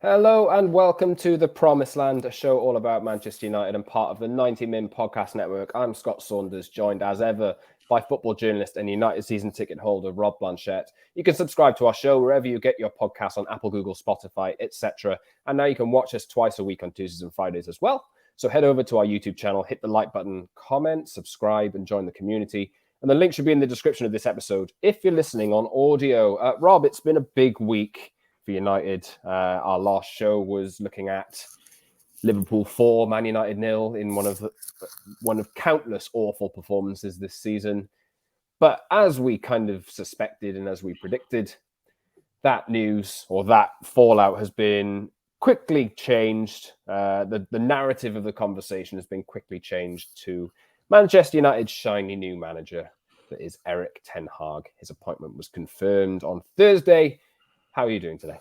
Hello and welcome to The Promised Land, a show all about Manchester United and part of the 90 Min podcast network. I'm Scott Saunders, joined as ever by football journalist and United season ticket holder Rob Blanchette. You can subscribe to our show wherever you get your podcasts on Apple, Google, Spotify, etc. And now you can watch us twice a week on Tuesdays and Fridays as well. So head over to our YouTube channel, hit the like button, comment, subscribe, and join the community. And the link should be in the description of this episode if you're listening on audio. Rob, it's been a big week for United. Our last show was looking at Liverpool 4, Man United 0 in one of countless awful performances this season. But as we kind of suspected and as we predicted, that news or that fallout has been quickly changed. The narrative of the conversation has been quickly changed to Manchester United's shiny new manager, that is Erik ten Hag. His appointment was confirmed on Thursday. How are you doing today?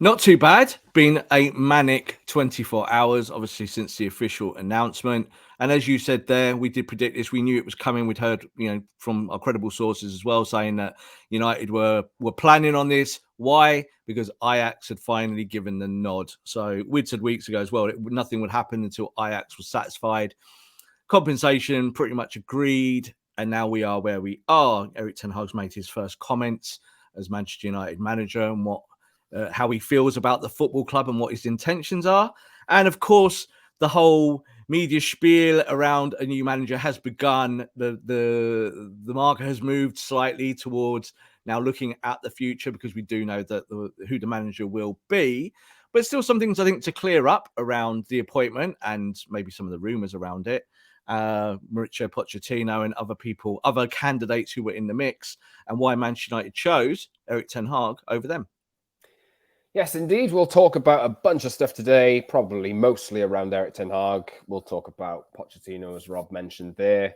Not too bad. Been a manic 24 hours, obviously, since the official announcement. And as you said there, we did predict this. We knew it was coming. We'd heard, from our credible sources as well, saying that United were planning on this. Why? Because Ajax had finally given the nod. So we'd said weeks ago as well, nothing would happen until Ajax was satisfied. Compensation pretty much agreed. And now we are where we are. Erik ten Hag's made his first comments as Manchester United manager and how he feels about the football club and what his intentions are. And of course, the whole media spiel around a new manager has begun. The marker has moved slightly towards now looking at the future, because we do know that who the manager will be. But still some things I think to clear up around the appointment and maybe some of the rumours around it. Mauricio Pochettino and other candidates who were in the mix, and why Manchester United chose Erik ten Hag over them. Yes, indeed. We'll talk about a bunch of stuff today, probably mostly around Erik ten Hag. We'll talk about Pochettino, as Rob mentioned there.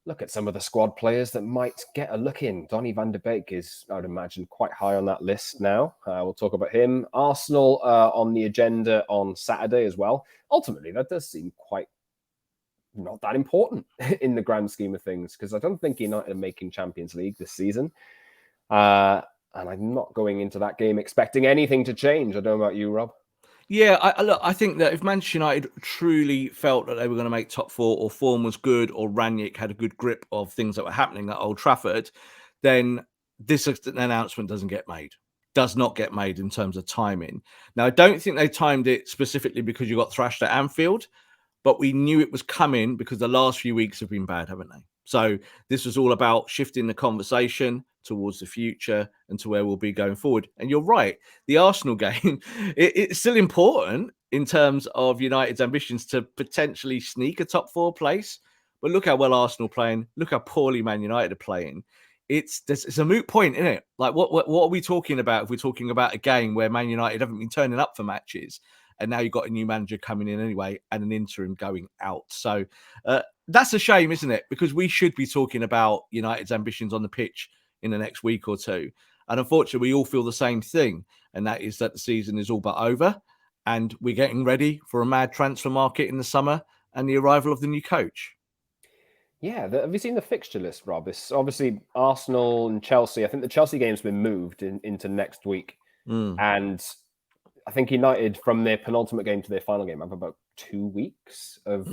Look at some of the squad players that might get a look in. Donny van de Beek is, I would imagine, quite high on that list now. We'll talk about him. Arsenal on the agenda on Saturday as well. Ultimately, that does seem quite not that important in the grand scheme of things, because I don't think United are making Champions League this season. And I'm not going into that game expecting anything to change. I don't know about you, Rob. Yeah, I think that if Manchester United truly felt that they were going to make top four, or form was good, or Ranić had a good grip of things that were happening at Old Trafford, then this announcement does not get made in terms of timing. Now, I don't think they timed it specifically because you got thrashed at Anfield, but we knew it was coming because the last few weeks have been bad, haven't they? So this was all about shifting the conversation towards the future and to where we'll be going forward. And you're right, the Arsenal game, it's still important in terms of United's ambitions to potentially sneak a top four place. But look how well Arsenal are playing. Look how poorly Man United are playing. It's a moot point, isn't it? Like, what are we talking about if we're talking about a game where Man United haven't been turning up for matches? And now you've got a new manager coming in anyway and an interim going out. So that's a shame, isn't it? Because we should be talking about United's ambitions on the pitch in the next week or two. And unfortunately, we all feel the same thing. And that is that the season is all but over. And we're getting ready for a mad transfer market in the summer and the arrival of the new coach. Yeah, have you seen the fixture list, Rob? It's obviously Arsenal and Chelsea. I think the Chelsea game's been moved into next week. And I think United, from their penultimate game to their final game, have about 2 weeks of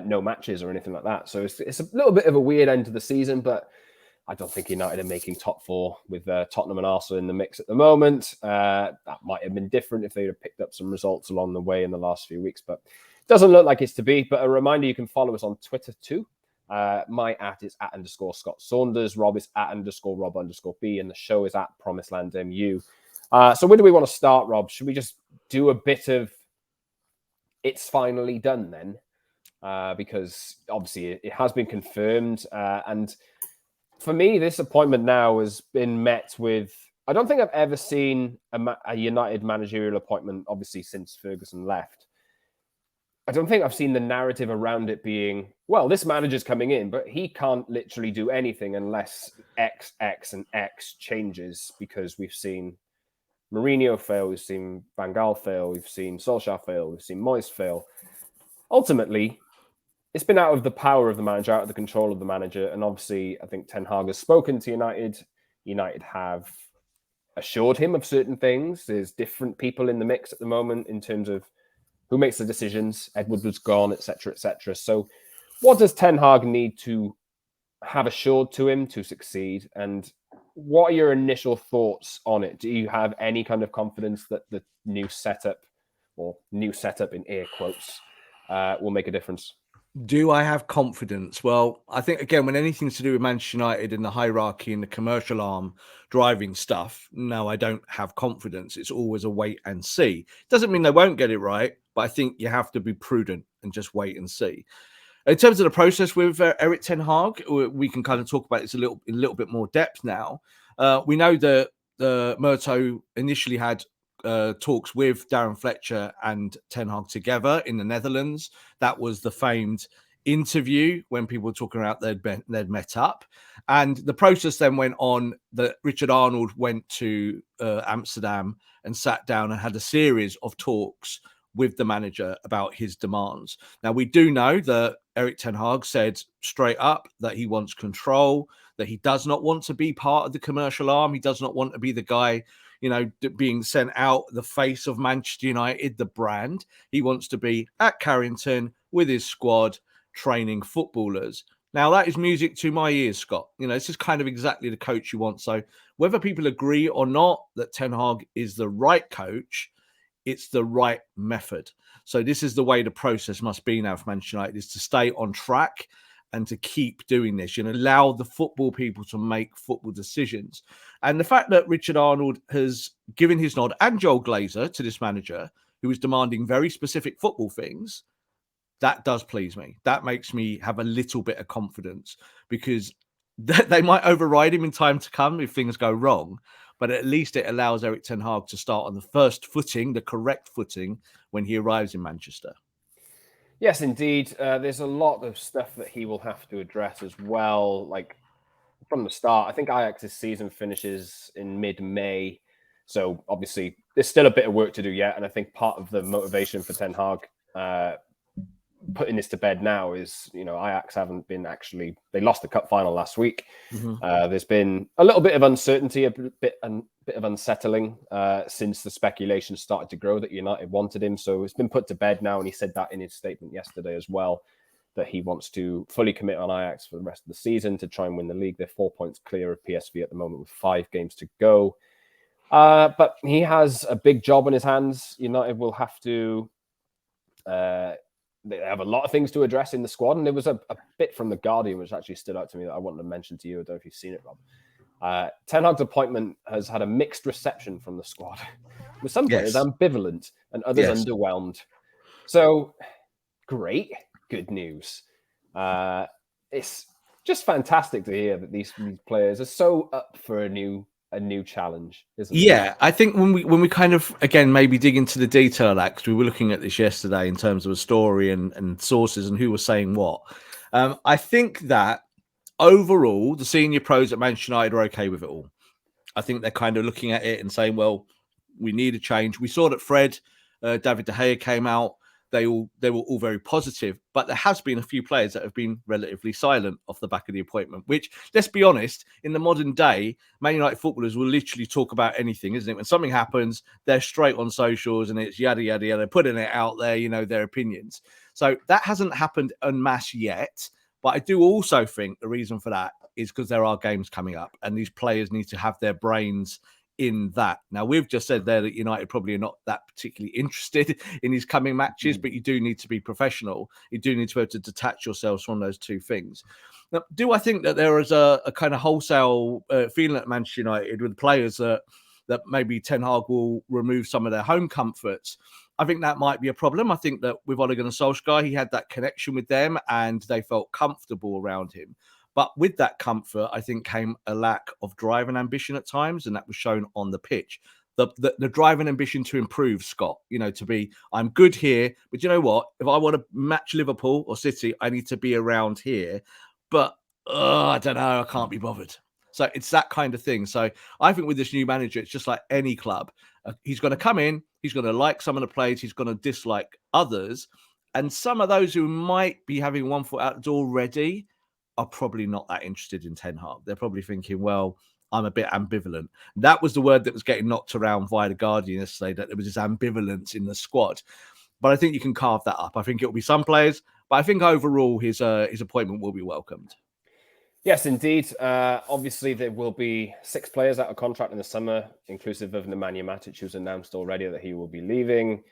no matches or anything like that. So it's a little bit of a weird end to the season, but I don't think United are making top four with Tottenham and Arsenal in the mix at the moment. That might have been different if they'd have picked up some results along the way in the last few weeks, but it doesn't look like it's to be. But a reminder, you can follow us on Twitter too. My @ is @_Scott Saunders. Rob is @_Rob_B, and the show is @PromiseLandMU. So where do we want to start, Rob? Should we just do a bit of it's finally done then? Because obviously it has been confirmed. And for me, this appointment now has been met with, I don't think I've ever seen a United managerial appointment, obviously since Ferguson left. I don't think I've seen the narrative around it being, well, this manager's coming in, but he can't literally do anything unless X, X, and X changes, because we've seen Mourinho fail, we've seen Van Gaal fail, we've seen Solskjaer fail, we've seen Moyes fail. Ultimately, it's been out of the power of the manager, out of the control of the manager. And obviously, I think Ten Hag has spoken to United. United have assured him of certain things. There's different people in the mix at the moment in terms of who makes the decisions. Edward was gone, etc., etc. So what does Ten Hag need to have assured to him to succeed? And what are your initial thoughts on it? Do you have any kind of confidence that the new setup, or new setup in air quotes, will make a difference? Do I have confidence? Well, I think, again, when anything's to do with Manchester United and the hierarchy and the commercial arm driving stuff, no, I don't have confidence. It's always a wait and see. Doesn't mean they won't get it right, but I think you have to be prudent and just wait and see. In terms of the process with Erik Ten Hag, we can kind of talk about this in a little bit more depth now. We know that Murto initially had talks with Darren Fletcher and Ten Hag together in the Netherlands. That was the famed interview when people were talking about they'd met up. And the process then went on that Richard Arnold went to Amsterdam and sat down and had a series of talks with the manager about his demands. Now, we do know that Erik Ten Hag said straight up that he wants control, that he does not want to be part of the commercial arm. He does not want to be the guy, being sent out, the face of Manchester United, the brand. He wants to be at Carrington with his squad, training footballers. Now, that is music to my ears, Scott. This is kind of exactly the coach you want. So whether people agree or not that Ten Hag is the right coach, it's the right method. So this is the way the process must be now for Manchester United, is to stay on track and to keep doing this, allow the football people to make football decisions. And the fact that Richard Arnold has given his nod, and Joel Glazer, to this manager, who is demanding very specific football things, that does please me. That makes me have a little bit of confidence, because they might override him in time to come if things go wrong. But at least it allows Erik Ten Hag to start on the first footing, the correct footing, when he arrives in Manchester. Yes, indeed. There's a lot of stuff that he will have to address as well. Like from the start, I think Ajax's season finishes in mid-May. So obviously there's still a bit of work to do yet. And I think part of the motivation for Ten Hag putting this to bed now is, Ajax haven't been they lost the cup final last week. Mm-hmm. There's been a little bit of uncertainty, a bit of unsettling since the speculation started to grow that United wanted him. So it's been put to bed now. And he said that in his statement yesterday as well, that he wants to fully commit on Ajax for the rest of the season to try and win the league. They're 4 points clear of PSV at the moment with 5 games to go. But he has a big job on his hands. United will have to... they have a lot of things to address in the squad. And there was a bit from The Guardian, which actually stood out to me that I wanted to mention to you. I don't know if you've seen it, Rob. Ten Hag's appointment has had a mixed reception from the squad, with some players ambivalent and others underwhelmed. So, great, good news. It's just fantastic to hear that these players are so up for a new challenge, isn't it? Yeah, I think when we kind of, again, maybe dig into the detail of that, because we were looking at this yesterday in terms of a story and sources and who was saying what. I think that overall, the senior pros at Manchester United are okay with it all. I think they're kind of looking at it and saying, well, we need a change. We saw that Fred, David De Gea came out. They were all very positive, but there has been a few players that have been relatively silent off the back of the appointment, which, let's be honest, in the modern day, Man United footballers will literally talk about anything, isn't it? When something happens, they're straight on socials and it's yada, yada, yada, putting it out there, their opinions. So that hasn't happened en masse yet. But I do also think the reason for that is because there are games coming up and these players need to have their brains in that. Now, we've just said there that United probably are not that particularly interested in these coming matches, but you do need to be professional. You do need to be able to detach yourselves from those two things. Now, do I think that there is a kind of wholesale feeling at Manchester United with players that maybe Ten Hag will remove some of their home comforts? I think that might be a problem. I think that with Ole Gunnar Solskjaer, he had that connection with them and they felt comfortable around him. But with that comfort, I think came a lack of drive and ambition at times, and that was shown on the pitch. The drive and ambition to improve, Scott, to be, I'm good here, but you know what? If I want to match Liverpool or City, I need to be around here. But I don't know, I can't be bothered. So it's that kind of thing. So I think with this new manager, it's just like any club. He's going to come in, he's going to like some of the players, he's going to dislike others. And some of those who might be having one foot out the door already are probably not that interested in Ten Hag. They're probably thinking, well, I'm a bit ambivalent. That was the word that was getting knocked around via the Guardian yesterday, that there was this ambivalence in the squad. But I think you can carve that up. I think it'll be some players, but I think overall his appointment will be welcomed. Yes, indeed. Obviously, there will be 6 players out of contract in the summer, inclusive of Nemanja Matic, who's announced already that he will be leaving.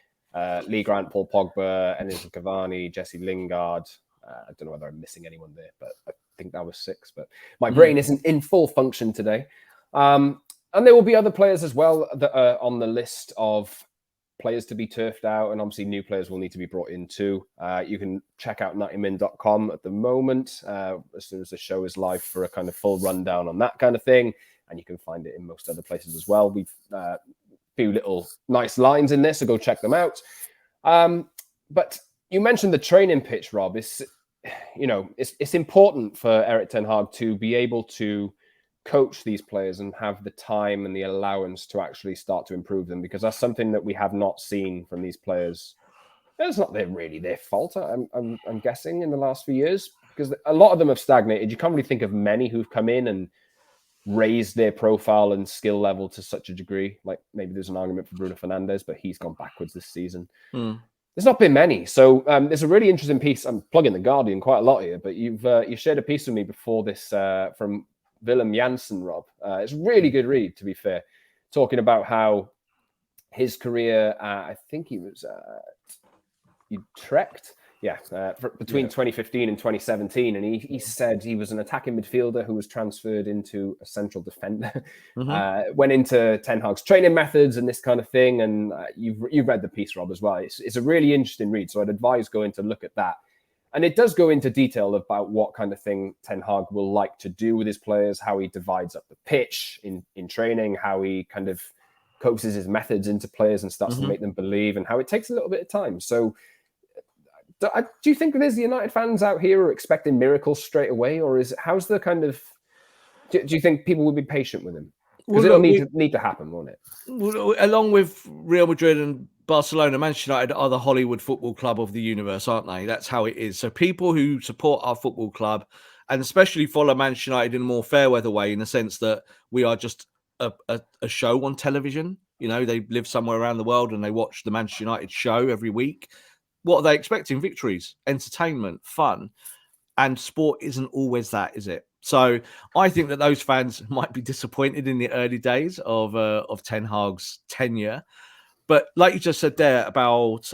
Lee Grant, Paul Pogba, Enes Cavani, Jesse Lingard. I don't know whether I'm missing anyone there, but I think that was 6. But my brain isn't in full function today. And there will be other players as well that are on the list of players to be turfed out, and obviously new players will need to be brought in too. You can check out 90min.com at the moment as soon as the show is live for a kind of full rundown on that kind of thing, and you can find it in most other places as well. We've a few little nice lines in there, so go check them out. But you mentioned the training pitch, Rob. It's important for Erik ten Hag to be able to coach these players and have the time and the allowance to actually start to improve them, because that's something that we have not seen from these players. It's not really their fault, I'm guessing, in the last few years, because a lot of them have stagnated. You can't really think of many who've come in and raised their profile and skill level to such a degree. Like maybe there's an argument for Bruno Fernandes, but he's gone backwards this season. There's not been many. So there's a really interesting piece. I'm plugging the Guardian quite a lot here, but you shared a piece with me before this from Willem Janssen, Rob. It's a really good read, to be fair, talking about how his career, I think he was Utrecht, between 2015 and 2017. And he said he was an attacking midfielder who was transferred into a central defender, went into Ten Hag's training methods and this kind of thing. And you've read the piece, Rob, as well. It's a really interesting read. So I'd advise going to look at that. And it does go into detail about what kind of thing Ten Hag will like to do with his players, how he divides up the pitch in training, how he kind of coaxes his methods into players and starts to make them believe, and how it takes a little bit of time. So do you think there's the United fans out here who are expecting miracles straight away? Or how's the kind of, do you think people will be patient with him? Because it'll need to happen, won't it? Well, along with Real Madrid and Barcelona, Manchester United are the Hollywood football club of the universe, aren't they? That's how it is. So people who support our football club, and especially follow Manchester United in a more fair weather way, in the sense that we are just a show on television. You know, they live somewhere around the world and they watch the Manchester United show every week. What are they expecting? Victories, entertainment, fun. And sport isn't always that, is it? So I think that those fans might be disappointed in the early days of Ten Hag's tenure. But like you just said there about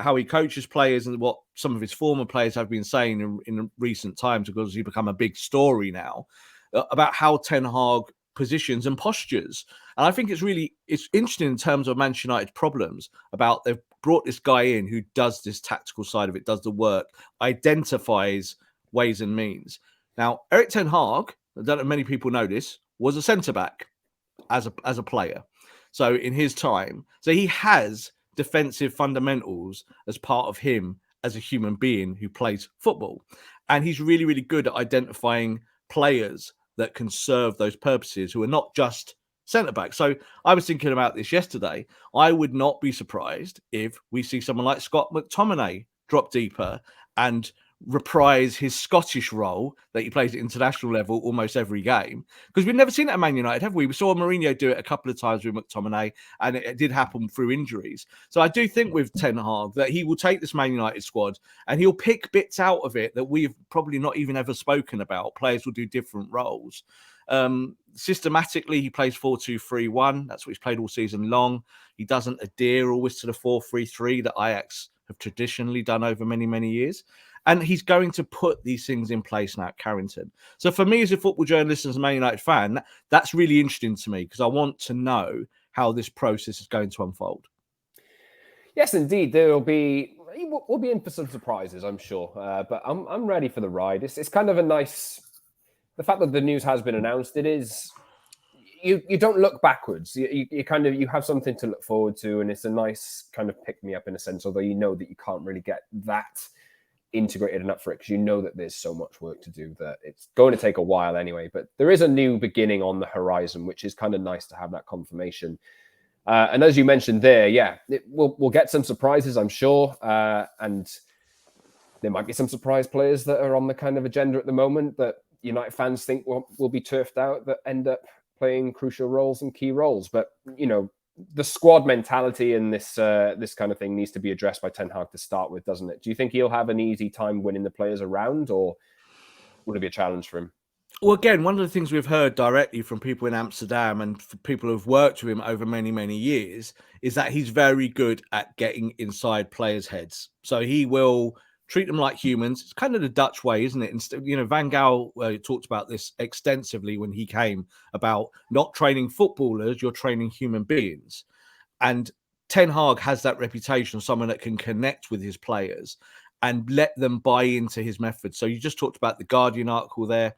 how he coaches players and what some of his former players have been saying in recent times, because he's become a big story now, about how Ten Hag positions and postures. And I think it's interesting in terms of Manchester United problems, about they've brought this guy in who does this tactical side of it, does the work, identifies ways and means. Now, Erik ten Hag, I don't know if many people know this, was a centre-back as a player. So in his time, so he has defensive fundamentals as part of him as a human being who plays football. And he's really, really good at identifying players that can serve those purposes, who are not just centre-back. So I was thinking about this yesterday. I would not be surprised if we see someone like Scott McTominay drop deeper and reprise his Scottish role that he plays at international level almost every game, because we've never seen it at Man United, have we? We saw Mourinho do it a couple of times with McTominay, and it did happen through injuries. So I do think with Ten Hag that he will take this Man United squad and he'll pick bits out of it that we've probably not even ever spoken about. Players will do different roles. Systematically, he plays 4-2-3-1. That's what he's played all season long. He doesn't adhere always to the 4-3-3 that Ajax have traditionally done over many, many years. And he's going to put these things in place now at Carrington. So for me as a football journalist and as a Man United fan, that's really interesting to me, because I want to know how this process is going to unfold. Yes, indeed. We'll be in for some surprises, I'm sure. But I'm ready for the ride. It's kind of a nice, the fact that the news has been announced, it is, you don't look backwards. You have something to look forward to, and it's a nice kind of pick me up in a sense, although you know that you can't really get that integrated enough for it, because you know that there's so much work to do that it's going to take a while anyway. But there is a new beginning on the horizon, which is kind of nice to have that confirmation. And as you mentioned there, we'll get some surprises, I'm sure. And there might be some surprise players that are on the kind of agenda at the moment that United fans think will be turfed out, that end up playing crucial roles and key roles. But, the squad mentality and this kind of thing needs to be addressed by Ten Hag to start with, doesn't it? Do you think he'll have an easy time winning the players around, or would it be a challenge for him? Well, again, one of the things we've heard directly from people in Amsterdam and people who've worked with him over many, many years is that he's very good at getting inside players' heads. So he will treat them like humans. It's kind of the Dutch way, isn't it? Instead, Van Gaal talked about this extensively when he came, about not training footballers, you're training human beings. And Ten Hag has that reputation, someone that can connect with his players and let them buy into his method. So you just talked about the Guardian article there.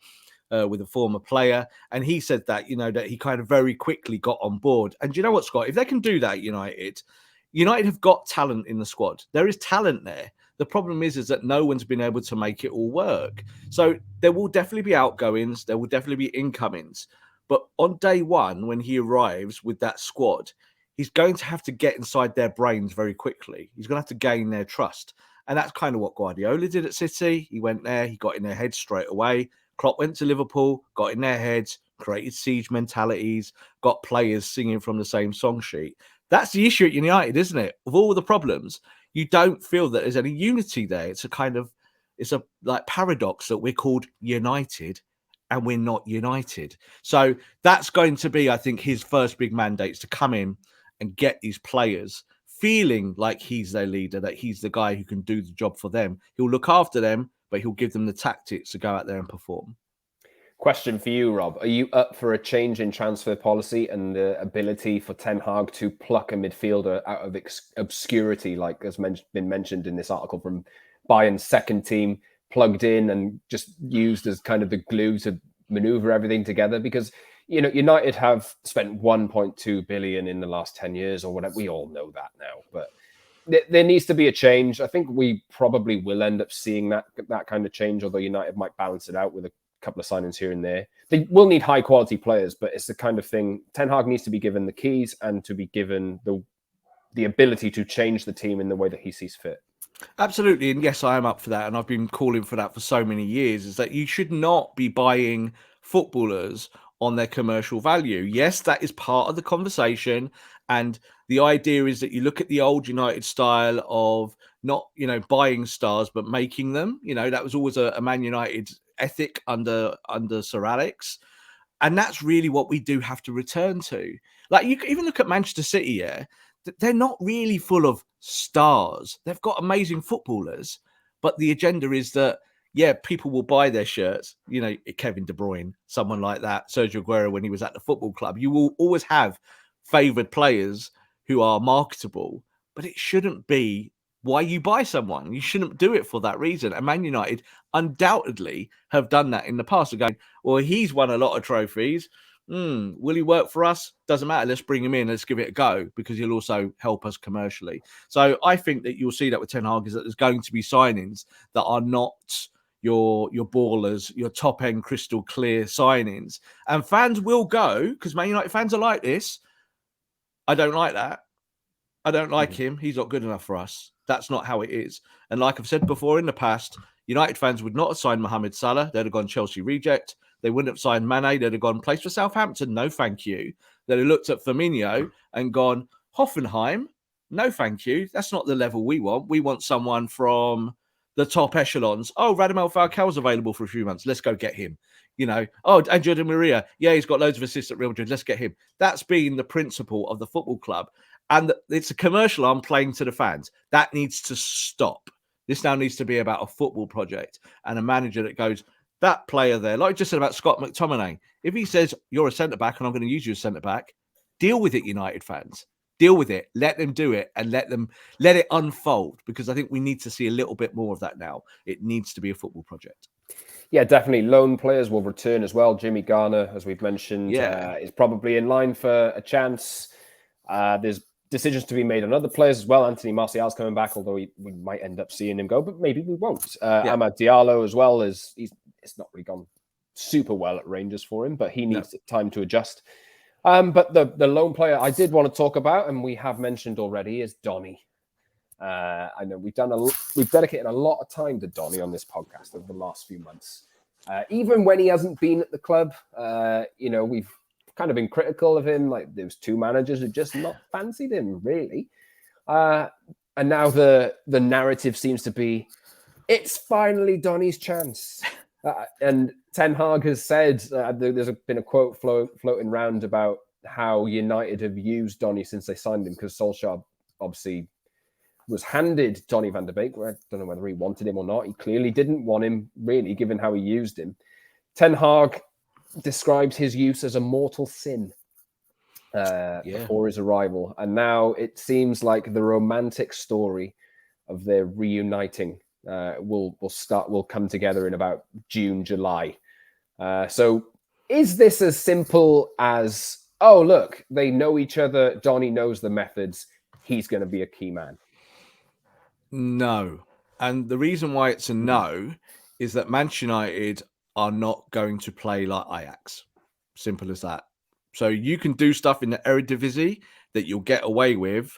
With a former player, and he said that that he kind of very quickly got on board. And you know what, Scott, if they can do that, United have got talent in the squad. There is talent there. The problem is that no one's been able to make it all work. So there will definitely be outgoings, there will definitely be incomings, but on day one, when he arrives with that squad, he's going to have to get inside their brains very quickly. He's going to have to gain their trust, and that's kind of what Guardiola did at City. He went there, he got in their heads straight away. Klopp went to Liverpool, got in their heads, created siege mentalities, got players singing from the same song sheet. That's the issue at United, isn't it? Of all the problems, you don't feel that there's any unity there. It's a like paradox that we're called United and we're not united. So that's going to be, I think, his first big mandate, is to come in and get these players feeling like he's their leader, that he's the guy who can do the job for them. He'll look after them, but he'll give them the tactics to go out there and perform. Question for you, Rob. Are you up for a change in transfer policy and the ability for Ten Hag to pluck a midfielder out of obscurity, like has been mentioned in this article, from Bayern's second team, plugged in and just used as kind of the glue to maneuver everything together? Because, United have spent 1.2 billion in the last 10 years or whatever. We all know that now, but there needs to be a change. I think we probably will end up seeing that kind of change, although United might balance it out with a couple of signings here and there. They will need high quality players, but it's the kind of thing Ten Hag needs to be given the keys and to be given the ability to change the team in the way that he sees fit. Absolutely. And yes, I am up for that. And I've been calling for that for so many years, is that you should not be buying footballers on their commercial value. Yes, that is part of the conversation. And the idea is that you look at the old United style of not, buying stars, but making them. That was always a Man United ethic under Sir Alex. And that's really what we do have to return to. Like, you can even look at Manchester City, yeah. They're not really full of stars. They've got amazing footballers, but the agenda is that, people will buy their shirts. Kevin De Bruyne, someone like that, Sergio Aguero when he was at the football club. You will always have favoured players who are marketable, but it shouldn't be why you buy someone. You shouldn't do it for that reason. And Man United undoubtedly have done that in the past. They're going, well, he's won a lot of trophies. Will he work for us? Doesn't matter. Let's bring him in. Let's give it a go, because he'll also help us commercially. So I think that you'll see that with Ten Hag, is that there's going to be signings that are not your ballers, your top end crystal clear signings, and fans will go, because Man United fans are like this. I don't like that. I don't like him. He's not good enough for us. That's not how it is. And like I've said before in the past, United fans would not have signed Mohamed Salah. They'd have gone Chelsea reject. They wouldn't have signed Mane. They'd have gone place for Southampton. No, thank you. They'd have looked at Firmino and gone Hoffenheim. No, thank you. That's not the level we want. We want someone from the top echelons. Oh, Radamel Falcao's available for a few months. Let's go get him. And Jordan Maria. Yeah, he's got loads of assists at Real Madrid. Let's get him. That's been the principle of the football club. And it's a commercial arm playing to the fans. That needs to stop. This now needs to be about a football project and a manager that goes, that player there, like I just said about Scott McTominay, if he says, you're a centre-back and I'm going to use you as centre-back, deal with it, United fans. Deal with it. Let them do it and let it unfold, because I think we need to see a little bit more of that now. It needs to be a football project. Yeah, definitely. Loan players will return as well. Jimmy Garner, as we've mentioned, is probably in line for a chance. There's decisions to be made on other players as well. Anthony Martial's coming back, although we might end up seeing him go, but maybe we won't. Amad Diallo as well, it's not really gone super well at Rangers for him, but he needs time to adjust. But the lone player I did want to talk about, and we have mentioned already, is Donny. I know we've dedicated a lot of time to Donny on this podcast over the last few months. Even when he hasn't been at the club, we've kind of been critical of him. Like, there was 2 managers who just not fancied him, really. And now the narrative seems to be, it's finally Donny's chance. And Ten Hag has said, there's been a quote floating around about how United have used Donny since they signed him, because Solskjaer obviously was handed Donny van de Beek. I don't know whether he wanted him or not. He clearly didn't want him, really, given how he used him. Ten Hag describes his use as a mortal sin before his arrival. And now it seems like the romantic story of their reuniting will come together in about June, July. So is this as simple as, oh, look, they know each other, Donny knows the methods, he's going to be a key man? No. And the reason why it's a no is that Manchester United are not going to play like Ajax. Simple as that. So you can do stuff in the Eredivisie that you'll get away with,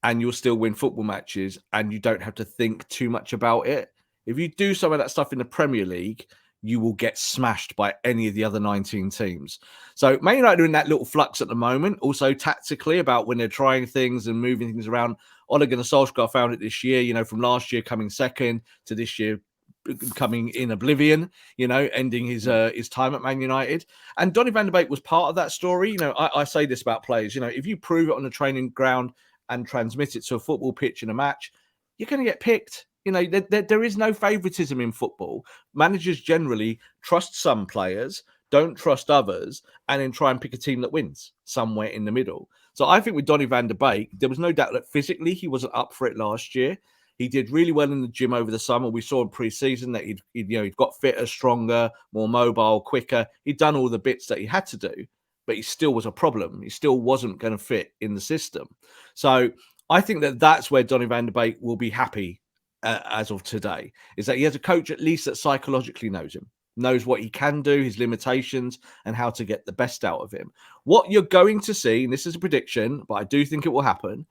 and you'll still win football matches, and you don't have to think too much about it. If you do some of that stuff in the Premier League, you will get smashed by any of the other 19 teams. So Man United are in that little flux at the moment, also tactically, about when they're trying things and moving things around. Ole Gunnar Solskjaer found it this year, from last year coming second to this year coming in oblivion, ending his time at Man United. And Donny van de Beek was part of that story. I say this about players, if you prove it on the training ground and transmit it to a football pitch in a match, you're going to get picked. There is no favoritism in football. Managers generally trust some players, don't trust others, and then try and pick a team that wins somewhere in the middle. So I think with Donny van de Beek, there was no doubt that physically he wasn't up for it last year. He did really well in the gym over the summer. We saw in pre-season that he'd got fitter, stronger, more mobile, quicker. He'd done all the bits that he had to do, but he still was a problem. He still wasn't going to fit in the system. So I think that that's where Donny van de Beek will be happy as of today, is that he has a coach at least that psychologically knows him, knows what he can do, his limitations, and how to get the best out of him. What you're going to see, and this is a prediction, but I do think it will happen,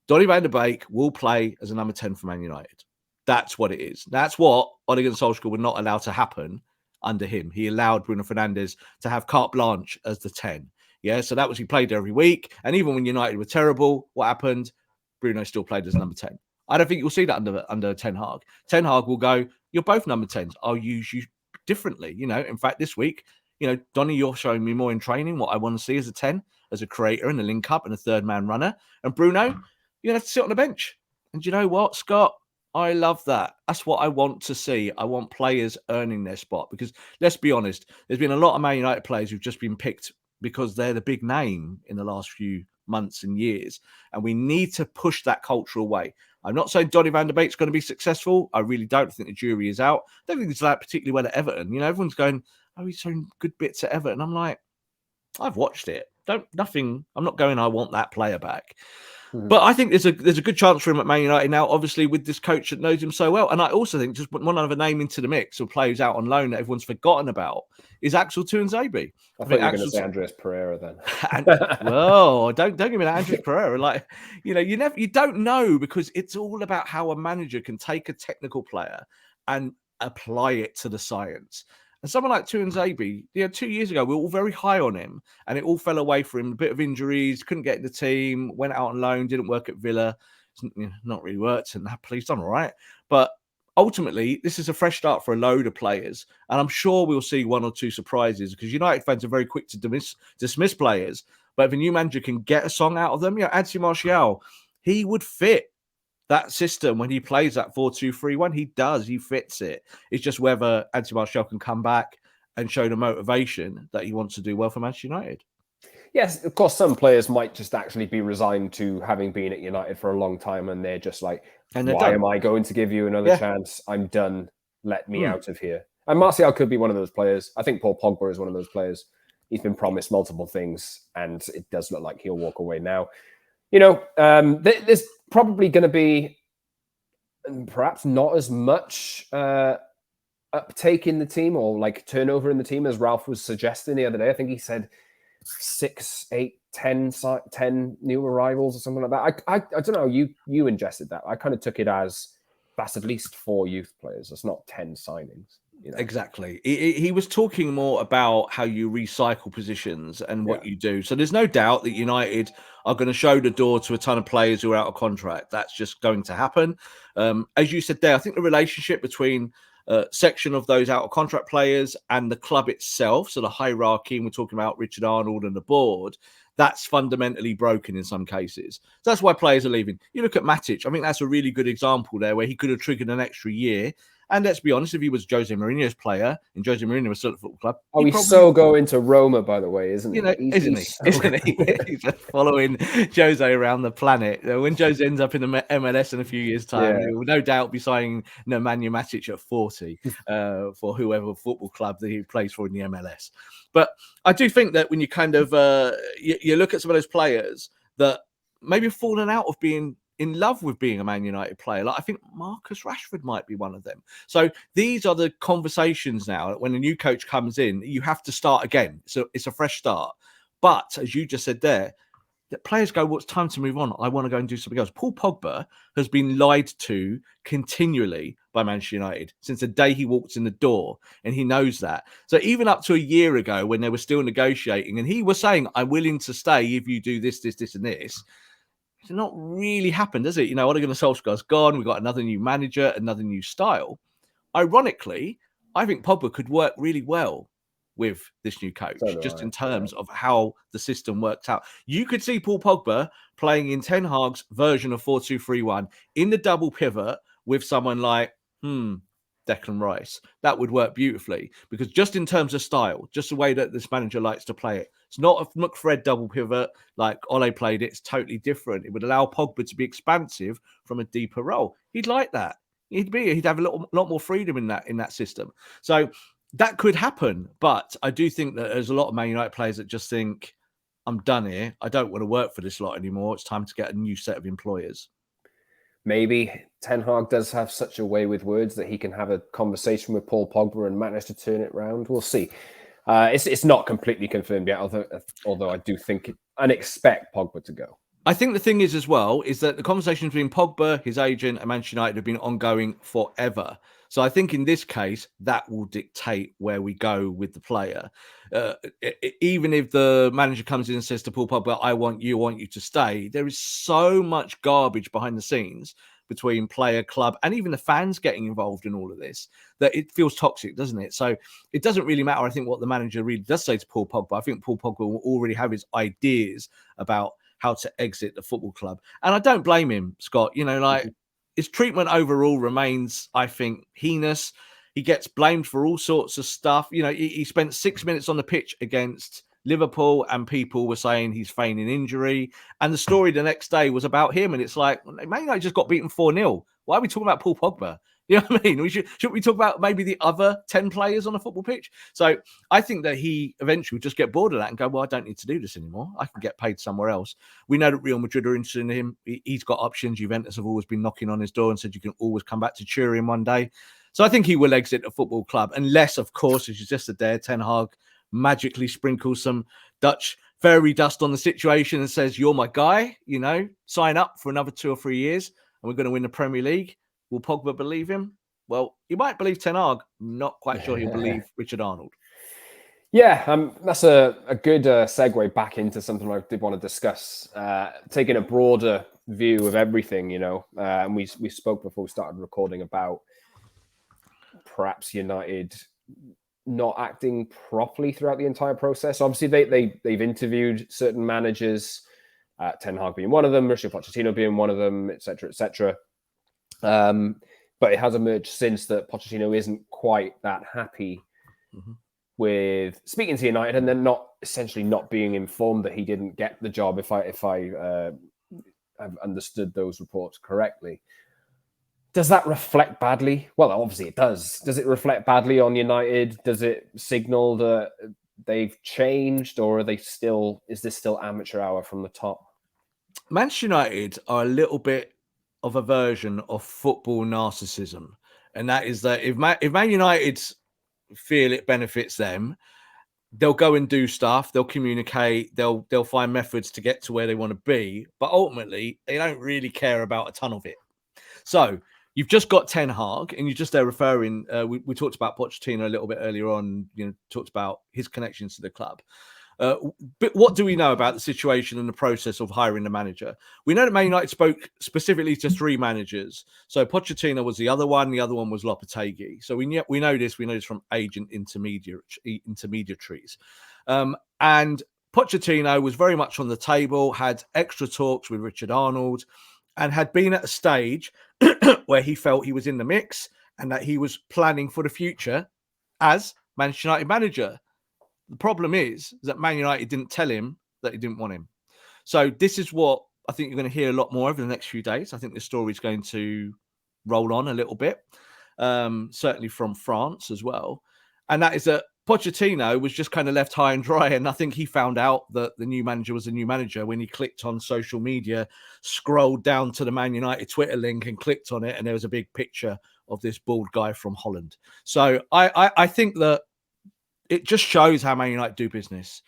Donny van de Beek will play as a number 10 for Man United. That's what it is. That's what Ole Gunnar Solskjaer would not allow to happen under him. He allowed Bruno Fernandes to have carte blanche as the 10. Yeah, so that was, he played every week. And even when United were terrible, what happened? Bruno still played as number 10. I don't think you'll see that under Ten Hag. Ten Hag will go, you're both number 10s. I'll use you differently. In fact, this week, Donny, you're showing me more in training what I want to see as a 10, as a creator and a link up and a third man runner. And Bruno, you're going to have to sit on the bench. And you know what, Scott? I love that. That's what I want to see. I want players earning their spot, because let's be honest, there's been a lot of Man United players who've just been picked because they're the big name in the last few months and years. And we need to push that culture away. I'm not saying Donny van de Beek's going to be successful. I really don't think the jury is out. I don't think he's like particularly well at Everton. Everyone's going, oh, he's showing good bits at Everton. I'm like, I've watched it. I'm not going, I want that player back. But I think there's a good chance for him at Man United now, obviously, with this coach that knows him so well. And I also think, just put one other name into the mix or players out on loan that everyone's forgotten about, is Axel Tuanzebe. I thought you were going to say Andreas Pereira then. Well, don't give me that Andreas Pereira. Like, you don't know, because it's all about how a manager can take a technical player and apply it to the science. And someone like Tuanzebe, 2 years ago, we were all very high on him, and it all fell away for him. A bit of injuries, couldn't get in the team, went out on loan, didn't work at Villa. Not really worked, and Napoli, he's done all right. But ultimately, this is a fresh start for a load of players, and I'm sure we'll see one or two surprises, because United fans are very quick to dismiss players. But if a new manager can get a song out of them, Anthony Martial, he would fit that system when he plays that 4-2-3-1. He does. He fits it. It's just whether Anthony Martial can come back and show the motivation that he wants to do well for Manchester United. Yes, of course, some players might just actually be resigned to having been at United for a long time, and they're just like, why am I going to give you another chance? I'm done. Let me out of here. And Martial could be one of those players. I think Paul Pogba is one of those players. He's been promised multiple things, and it does look like he'll walk away now. There's probably going to be perhaps not as much uptake in the team, or like turnover in the team, as Ralph was suggesting the other day. I think he said 6, 8, 10 new arrivals or something like that. I don't know. You ingested that. I kind of took it as that's at least 4 youth players. That's not 10 signings. Exactly. He was talking more about how you recycle positions and what you do. So there's no doubt that United are going to show the door to a ton of players who are out of contract. That's just going to happen. As you said there, I think the relationship between section of those out of contract players and the club itself, so the hierarchy, and we're talking about Richard Arnold and the board, that's fundamentally broken in some cases. So that's why players are leaving. You look at Matic. I think that's a really good example there where he could have triggered an extra year. And let's be honest, if he was Jose Mourinho's player and Jose Mourinho was still at the football club, he's so going to Roma, by the way, isn't he? Isn't he? He's just following Jose around the planet. When Jose ends up in the MLS in a few years' time, he will no doubt be signing Nemanja Matic at 40 for whoever football club that he plays for in the MLS. But I do think that when you kind of you look at some of those players that maybe have fallen out of being in love with being a Man United player. Like I think Marcus Rashford might be one of them. So these are the conversations now. When a new coach comes in, you have to start again. So it's a fresh start. But as you just said there, that players go, well, it's time to move on. I want to go and do something else. Paul Pogba has been lied to continually by Manchester United since the day he walked in the door, and he knows that. So even up to a year ago when they were still negotiating, and he was saying, I'm willing to stay if you do this, this, this, and this, it's not really happened, has it? You know, Ole Gunnar Solskjaer's gone. We've got another new manager, another new style. Ironically, I think Pogba could work really well with this new coach, in terms of how the system works out. You could see Paul Pogba playing in Ten Hag's version of 4-2-3-1 in the double pivot with someone like, Declan Rice. That would work beautifully because just in terms of style, just the way that this manager likes to play it, it's not a McFred double pivot like Ole played it. It's totally different. It would allow Pogba to be expansive from a deeper role. He'd like that. He'd have a lot more freedom in that system. So that could happen. But I do think that there's a lot of Man United players that just think, I'm done here. I don't want to work for this lot anymore. It's time to get a new set of employers. Maybe Ten Hag does have such a way with words that he can have a conversation with Paul Pogba and manage to turn it around. We'll see. It's not completely confirmed yet, although I do think and expect Pogba to go. I think the thing is as well is that the conversations between Pogba, his agent, and Manchester United have been ongoing forever. So I think in this case, that will dictate where we go with the player. Even if the manager comes in and says to Paul Pogba, I want you to stay, there is so much garbage behind the scenes between player, club, and even the fans getting involved in all of this, that it feels toxic, doesn't it? So it doesn't really matter, I think, what the manager really does say to Paul Pogba. I think Paul Pogba will already have his ideas about how to exit the football club. And I don't blame him, Scott. You know, like his treatment overall remains, I think, heinous. He gets blamed for all sorts of stuff. You know, he spent 6 minutes on the pitch against Liverpool and people were saying he's feigning injury. And the story the next day was about him. And it's like, Man United just got beaten 4-0. Why are we talking about Paul Pogba? You know what I mean? Shouldn't we talk about maybe the other 10 players on a football pitch? So I think that he eventually would just get bored of that and go, well, I don't need to do this anymore. I can get paid somewhere else. We know that Real Madrid are interested in him. He's got options. Juventus have always been knocking on his door and said you can always come back to Turin one day. So I think he will exit the football club unless, of course, as you just said there, Ten Hag magically sprinkles some Dutch fairy dust on the situation and says, you're my guy, you know, sign up for another 2 or 3 years and we're going to win the Premier League. Will Pogba believe him? Well, he might believe Ten Hag. Not quite sure he'll believe Richard Arnold. Yeah, that's a good segue back into something I did want to discuss, taking a broader view of everything, you know. And we spoke before we started recording about perhaps United not acting properly throughout the entire process. Obviously, they've interviewed certain managers, Ten Hag being one of them, Mauricio Pochettino being one of them, etc., etc. But it has emerged since that Pochettino isn't quite that happy with speaking to United and then essentially not being informed that he didn't get the job, if I have understood those reports correctly. Does that reflect badly? Well, obviously it does. Does it reflect badly on United? Does it signal that they've changed, or is this still amateur hour from the top? Manchester United are a little bit of a version of football narcissism. And that is that if Man United feel it benefits them, they'll go and do stuff, they'll communicate, they'll find methods to get to where they want to be. But ultimately, they don't really care about a ton of it. So You've just got Ten Hag, and you're just there referring. We talked about Pochettino a little bit earlier on. Talked about his connections to the club. But what do we know about the situation and the process of hiring the manager? We know that Man United spoke specifically to 3 managers. So Pochettino was the other one. The other one was Lopetegui. So we know this. We know this from agent intermediaries. And Pochettino was very much on the table, had extra talks with Richard Arnold, and had been at a stage where he felt he was in the mix and that he was planning for the future as Manchester United manager. The problem is that Man United didn't tell him that he didn't want him. So this is what I think you're going to hear a lot more over the next few days. I think the story is going to roll on a little bit, certainly from France as well. And that is that Pochettino was just kind of left high and dry. And I think he found out that the new manager was a new manager when he clicked on social media, scrolled down to the Man United Twitter link and clicked on it. And there was a big picture of this bald guy from Holland. So I think that it just shows how Man United do business.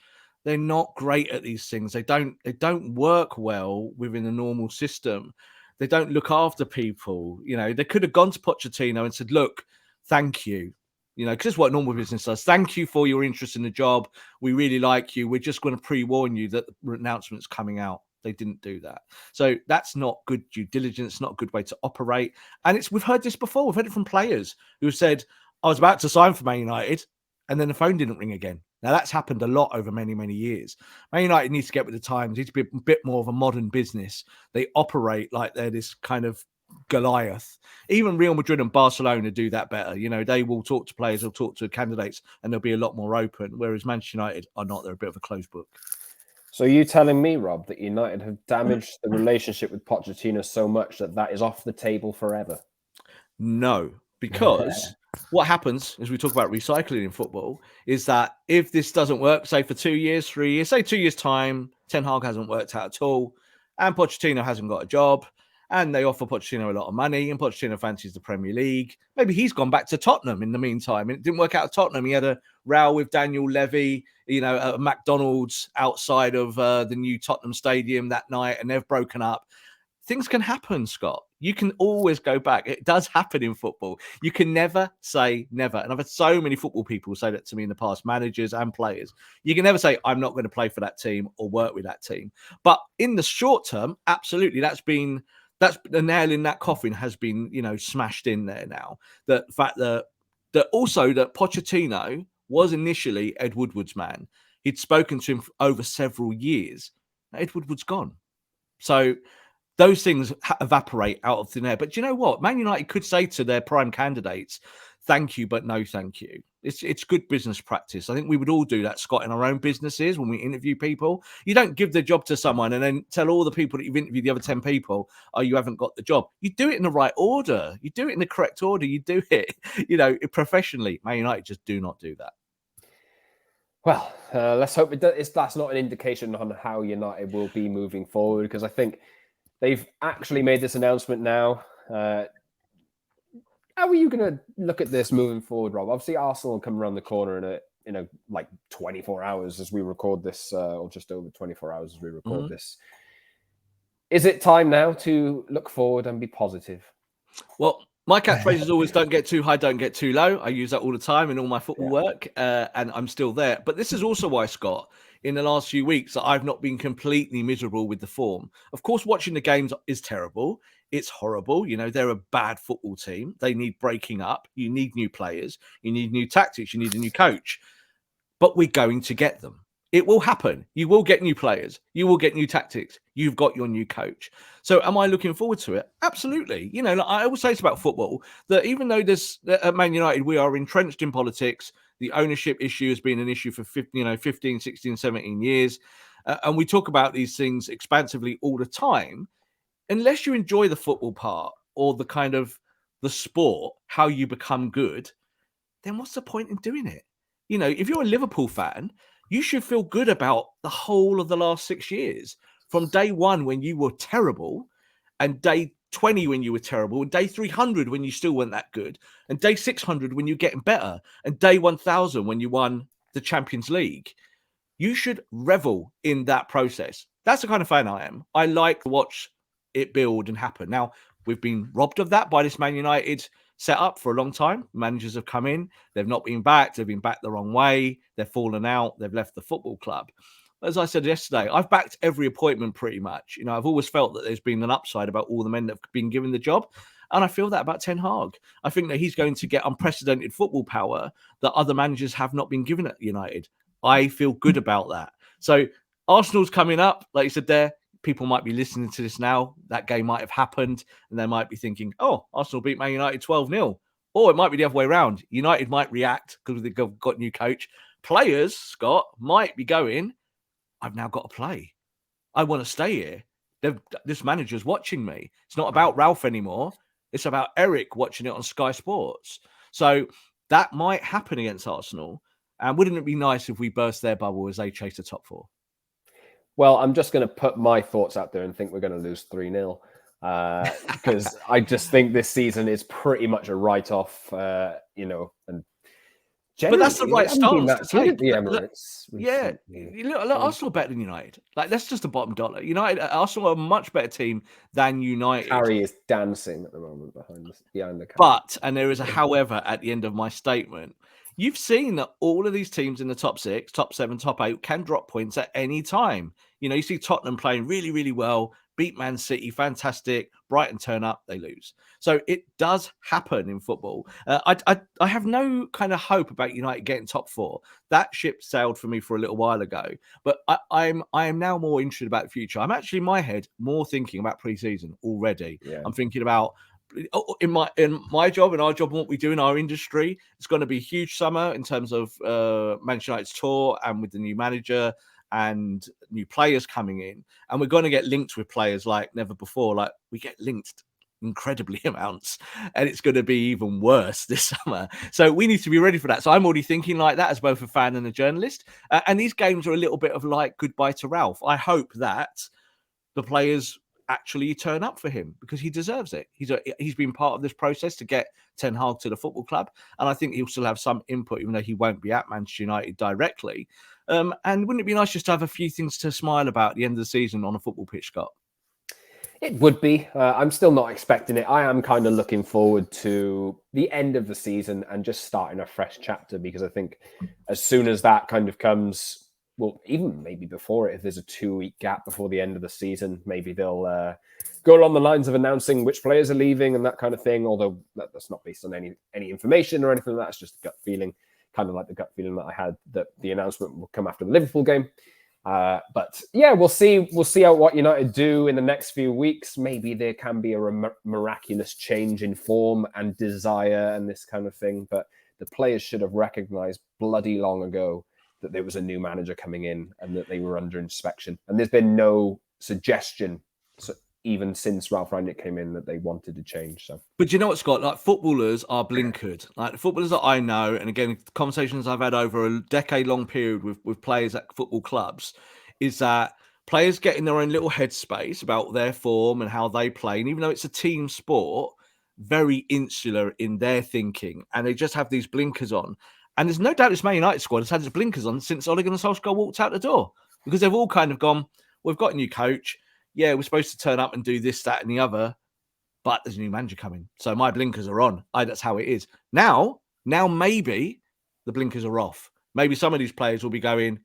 They're not great at these things. They don't work well within a normal system. They don't look after people. They could have gone to Pochettino and said, look, thank you. Because it's what normal business does. Thank you for your interest in the job. We really like you. We're just going to pre-warn you that the announcement's coming out. They didn't do that. So that's not good due diligence, not a good way to operate. And we've heard this before. We've heard it from players who have said, I was about to sign for Man United, and then the phone didn't ring again. Now, that's happened a lot over many, many years. Man United needs to get with the times. Needs to be a bit more of a modern business. They operate like they're this kind of Goliath. Even Real Madrid and Barcelona do that better. They will talk to players, they'll talk to candidates, and they'll be a lot more open, whereas Manchester United are not. They're a bit of a closed book. So you telling me, Rob, that United have damaged the relationship with Pochettino so much that is off the table forever? No, because what happens, as we talk about recycling in football, is that if this doesn't work, say for 2 years, 3 years, say 2 years' time, Ten Hag hasn't worked out at all, and Pochettino hasn't got a job, and they offer Pochettino a lot of money, and Pochettino fancies the Premier League. Maybe he's gone back to Tottenham in the meantime, and it didn't work out at Tottenham. He had a row with Daniel Levy, at McDonald's outside of the new Tottenham Stadium that night, and they've broken up. Things can happen, Scott. You can always go back. It does happen in football. You can never say never. And I've had so many football people say that to me in the past, managers and players. You can never say, I'm not going to play for that team or work with that team. But in the short term, absolutely, that's the nail in that coffin has been, smashed in there now. The fact that Pochettino was initially Ed Woodward's man. He'd spoken to him for over several years. Ed Woodward's gone. So those things evaporate out of thin air. But do you know what? Man United could say to their prime candidates, thank you, but no thank you. It's good business practice. I think we would all do that, Scott, in our own businesses when we interview people. You don't give the job to someone and then tell all the people that you've interviewed, the other 10 people, oh, you haven't got the job. You do it in the right order. You do it in the correct order. You do it, professionally. Man United just do not do that. Well, let's hope that's not an indication on how United will be moving forward, because I think they've actually made this announcement now. How are you going to look at this moving forward, Rob? Obviously, Arsenal will come around the corner in like 24 hours as we record this, or just over 24 hours as we record this. Is it time now to look forward and be positive? Well, my catchphrase is always don't get too high, don't get too low. I use that all the time in all my football work, and I'm still there. But this is also why, Scott, in the last few weeks, I've not been completely miserable with the form. Of course, watching the games is terrible. It's horrible. They're a bad football team. They need breaking up. You need new players. You need new tactics. You need a new coach. But we're going to get them. It will happen. You will get new players. You will get new tactics. You've got your new coach. So am I looking forward to it? Absolutely. I always say it's about football that even though at Man United, we are entrenched in politics, the ownership issue has been an issue for 15, 16, 17 years. And we talk about these things expansively all the time. Unless you enjoy the football part or the kind of the sport, how you become good, then what's the point in doing it? If you're a Liverpool fan, you should feel good about the whole of the last 6 years, from day 1 when you were terrible, and day 20 when you were terrible, and day 300 when you still weren't that good, and day 600 when you're getting better, and day 1000 when you won the Champions League. You should revel in that process. That's the kind of fan I am. I like to watch it build and happen. Now, we've been robbed of that by this Man United set up for a long time. Managers have come in, they've not been backed, they've been backed the wrong way, they've fallen out, they've left the football club. As I said yesterday, I've backed every appointment pretty much. I've always felt that there's been an upside about all the men that have been given the job. And I feel that about Ten Hag. I think that he's going to get unprecedented football power that other managers have not been given at United. I feel good about that. So Arsenal's coming up, like you said there. People might be listening to this now. That game might have happened, and they might be thinking, oh, Arsenal beat Man United 12-0. Or it might be the other way around. United might react because they've got a new coach. Players, Scott, might be going, I've now got to play. I want to stay here. This manager's watching me. It's not about Ralph anymore. It's about Erik watching it on Sky Sports. So that might happen against Arsenal. And wouldn't it be nice if we burst their bubble as they chase the top 4? Well, I'm just going to put my thoughts out there and think we're going to lose 3-0 because I just think this season is pretty much a write-off, and but that's the right stance to take. The Emirates. Look, Arsenal are better than United. Like, that's just the bottom dollar. Arsenal are a much better team than United. Harry is dancing at the moment behind the camera. But, and there is a however at the end of my statement, you've seen that all of these teams in the top 6, top 7, top 8 can drop points at any time. You see Tottenham playing really, really well, beat Man City, fantastic. Brighton turn up, they lose. So it does happen in football. I have no kind of hope about United getting top 4. That ship sailed for me for a little while ago. But I am now more interested about the future. I'm actually in my head more thinking about pre-season already. Yeah. I'm thinking about in my job and our job and what we do in our industry. It's going to be a huge summer in terms of Manchester United's tour and with the new manager and new players coming in, and we're going to get linked with players like never before. Like, we get linked incredibly amounts, and it's going to be even worse this summer. So we need to be ready for that. So I'm already thinking like that as both a fan and a journalist. And these games are a little bit of like goodbye to Ralph. I hope that the players actually turn up for him because he deserves it. He's been part of this process to get Ten Hag to the football club, and I think he'll still have some input, even though he won't be at Manchester United directly. And wouldn't it be nice just to have a few things to smile about at the end of the season on a football pitch, Scott? It would be. I'm still not expecting it. I am kind of looking forward to the end of the season and just starting a fresh chapter, because I think as soon as that kind of comes, well, even maybe before it, if there's a 2-week gap before the end of the season, maybe they'll go along the lines of announcing which players are leaving and that kind of thing, although that's not based on any information or anything. That's just a gut feeling. Kind of like the gut feeling that I had that the announcement will come after the Liverpool game. But yeah, we'll see what United do in the next few weeks. Maybe there can be a miraculous change in form and desire and this kind of thing. But the players should have recognized bloody long ago that there was a new manager coming in and that they were under inspection. And there's been no suggestion, even since Ralph Rangnick came in, that they wanted to change. So, but you know what, Scott? Like, footballers are blinkered. Like, the footballers that I know, and again, conversations I've had over a decade-long period with players at football clubs, is that players get in their own little headspace about their form and how they play. And even though it's a team sport, very insular in their thinking, and they just have these blinkers on. And there's no doubt this Man United squad has had its blinkers on since Ole Gunnar Solskjaer walked out the door, because they've all kind of gone, we've got a new coach. Yeah, we're supposed to turn up and do this, that, and the other, but there's a new manager coming. So my blinkers are on. That's how it is. Now maybe the blinkers are off. Maybe some of these players will be going,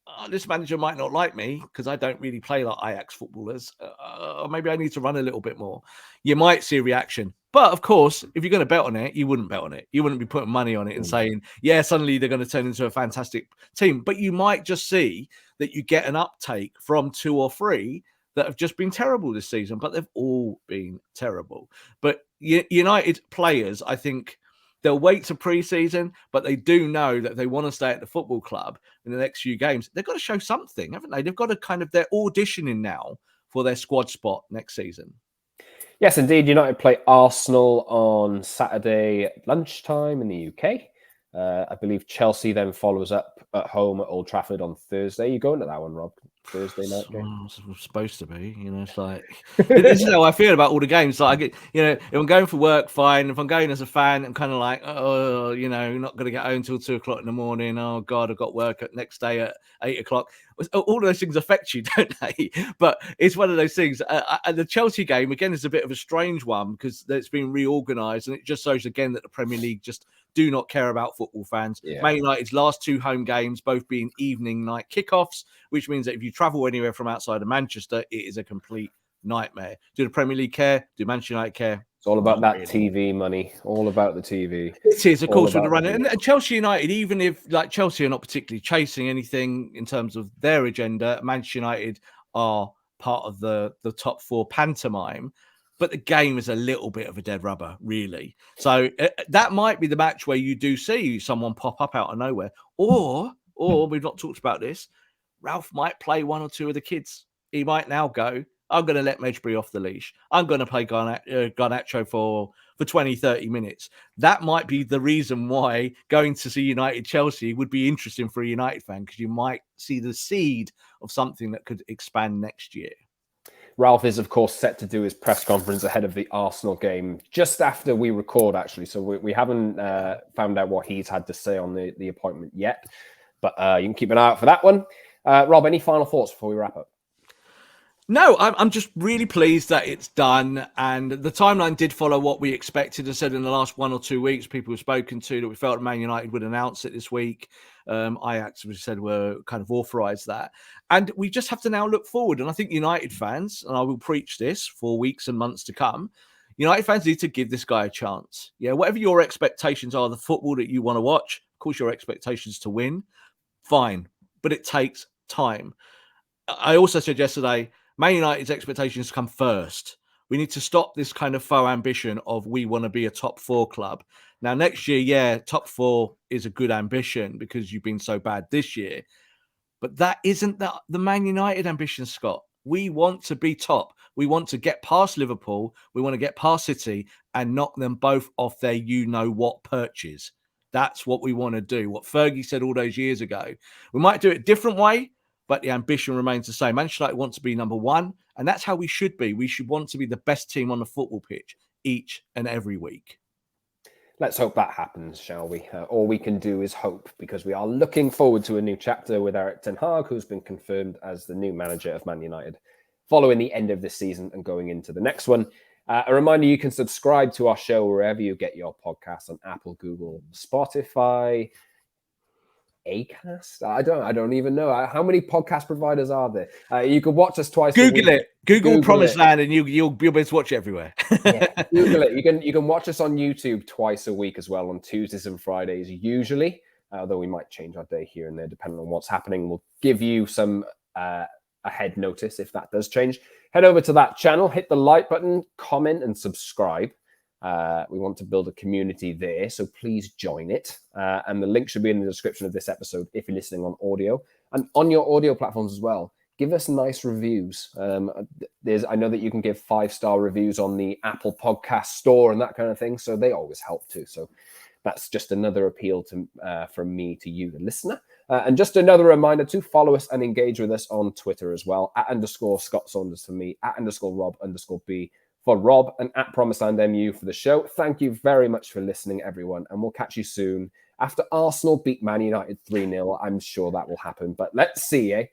oh, this manager might not like me because I don't really play like Ajax footballers. Or maybe I need to run a little bit more. You might see a reaction. But of course, if you're going to bet on it, you wouldn't bet on it. You wouldn't be putting money on it and saying, yeah, suddenly they're going to turn into a fantastic team. But you might just see that you get an uptake from 2 or 3 that have just been terrible this season, but they've all been terrible. But United players, I think they'll wait to pre-season, but they do know that they want to stay at the football club in the next few games. They've got to show something, haven't they? They've got to they're auditioning now for their squad spot next season. Yes, indeed. United play Arsenal on Saturday at lunchtime in the UK. I believe Chelsea then follows up at home at Old Trafford on Thursday. You going to that one, Rob? Thursday night game? I'm supposed to be, it's like this is how I feel about all the games. Like I get, if I'm going for work, fine. If I'm going as a fan, I'm kind of like, oh, not going to get home until 2:00 in the morning. Oh God, I've got work at next day at 8:00. All those things affect you, don't they? But it's one of those things. And the Chelsea game again is a bit of a strange one because it's been reorganised, and it just shows again that the Premier League just do not care about football fans. Yeah. Man United's last 2 home games, both being evening night kickoffs, which means that if you travel anywhere from outside of Manchester, it is a complete nightmare. Do the Premier League care? Do Manchester United care? It's all about that TV money. All about the TV. It is, of course, with the run. And Chelsea United, even if like Chelsea are not particularly chasing anything in terms of their agenda, Manchester United are part of the top 4 pantomime. But the game is a little bit of a dead rubber, really. So that might be the match where you do see someone pop up out of nowhere. Or we've not talked about this, Ralph might play 1 or 2 of the kids. He might now go, I'm going to let Medjbury off the leash. I'm going to play Garnacho for 20, 30 minutes. That might be the reason why going to see United-Chelsea would be interesting for a United fan, because you might see the seed of something that could expand next year. Ralph is, of course, set to do his press conference ahead of the Arsenal game just after we record, actually. So we haven't found out what he's had to say on the appointment yet. But you can keep an eye out for that one. Rob, any final thoughts before we wrap up? No, I'm just really pleased that it's done. And the timeline did follow what we expected. I said in the last 1 or 2 weeks, people have spoken to that we felt Man United would announce it this week. Ajax, we said, were kind of authorised that. And we just have to now look forward. And I think United fans, and I will preach this for weeks and months to come, United fans need to give this guy a chance. Yeah, whatever your expectations are, the football that you want to watch, of course, your expectations to win, fine. But it takes time. I also said yesterday, Man United's expectations come first. We need to stop this kind of faux ambition of we want to be a top 4 club. Now, next year, yeah, top 4 is a good ambition because you've been so bad this year. But that isn't the Man United ambition, Scott. We want to be top. We want to get past Liverpool. We want to get past City and knock them both off their you-know-what perches. That's what we want to do. What Fergie said all those years ago. We might do it a different way, but the ambition remains the same. Manchester United want to be number 1, and that's how we should be. We should want to be the best team on the football pitch each and every week. Let's hope that happens, shall we? All we can do is hope, because we are looking forward to a new chapter with Erik ten Hag, who's been confirmed as the new manager of Man United following the end of this season and going into the next one. A reminder, you can subscribe to our show wherever you get your podcasts, on Apple, Google, Spotify, Acast. I don't even know how many podcast providers are there. You can watch us twice. Google a week. it. Google Promised Land, and you'll be able to watch it everywhere. Yeah, Google it. You can watch us on YouTube twice a week as well, on Tuesdays and Fridays usually. Although we might change our day here and there depending on what's happening. We'll give you some ahead notice if that does change. Head over to that channel, hit the like button, comment, and subscribe. We want to build a community there, so please join it. And the link should be in the description of this episode if you're listening on audio. And on your audio platforms as well, give us nice reviews. I know that you can give 5-star reviews on the Apple Podcast Store and that kind of thing, so they always help too. So that's just another appeal from me to you, the listener. And just another reminder to follow us and engage with us on Twitter as well, @_Scott Saunders for me, @_Rob_B for Rob, and @PromiseLandMU for the show. Thank you very much for listening, everyone, and we'll catch you soon after Arsenal beat Man United 3-0. I'm sure that will happen, but let's see, eh?